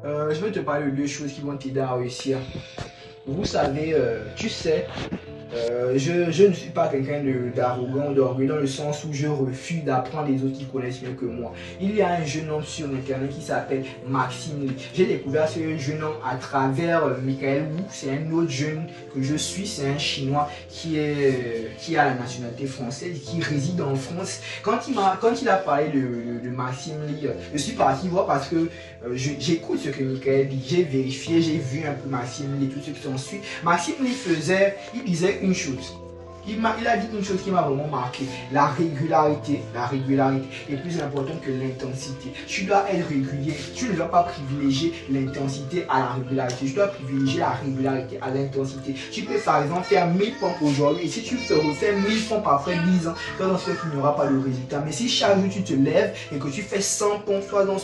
Je veux te parler de deux choses qui vont t'aider à réussir. Vous savez, tu sais, je ne suis pas quelqu'un d'arrogant, d'orgueilleux dans le sens où je refuse d'apprendre les autres qui connaissent mieux que moi. Il y a un jeune homme sur internet qui s'appelle Maxime Lee. J'ai découvert ce jeune homme à travers Michael Wu. C'est un autre jeune que je suis, c'est un Chinois qui a la nationalité française, qui réside en France. Quand il a parlé de Maxime Lee, je suis parti voir parce que j'écoute ce que Michael dit, j'ai vérifié, j'ai vu un peu Maxime Lee, tout ce qui s'en suit. Maxime Lee il disait une chose. Il a dit une chose qui m'a vraiment marqué. La régularité est plus importante que l'intensité. Tu dois être régulier. Tu ne dois pas privilégier l'intensité à la régularité. Tu dois privilégier la régularité à l'intensité. Tu peux par exemple faire 1000 pompes aujourd'hui. Et si tu refais 1000 pompes après 10 ans, sois sûr qu'il n'y aura pas de résultat. Mais si chaque jour tu te lèves et que tu fais 100 pompes, sois-en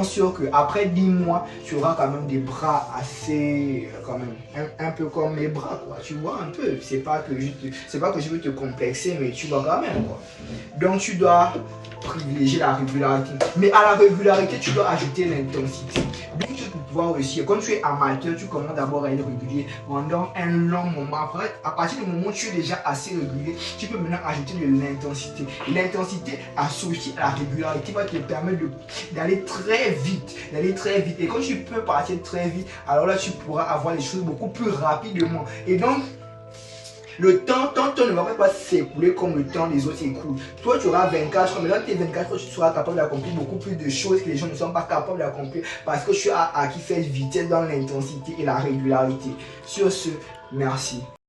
sûr qu'après 10 mois, tu auras quand même des bras assez, quand même, un peu comme mes bras, quoi. Tu vois un peu. C'est pas que je veux te complexer, mais tu vois quand même, quoi. Donc, tu dois privilégier la régularité. Mais à la régularité, tu dois ajouter l'intensité. Donc, pour pouvoir réussir, quand tu es amateur, tu commences d'abord à être régulier pendant un long moment. Après, à partir du moment où tu es déjà assez régulier, tu peux maintenant ajouter de l'intensité. L'intensité associée à la régularité va te permettre d'aller très vite. Et quand tu peux partir très vite, alors là, tu pourras avoir les choses beaucoup plus rapidement. Et donc, ton temps ne va pas s'écouler comme le temps des autres s'écoule. Toi, tu auras 24 heures, mais dans tes 24 heures, tu seras capable d'accomplir beaucoup plus de choses que les gens ne sont pas capables d'accomplir parce que tu as acquis cette vitesse dans l'intensité et la régularité. Sur ce, merci.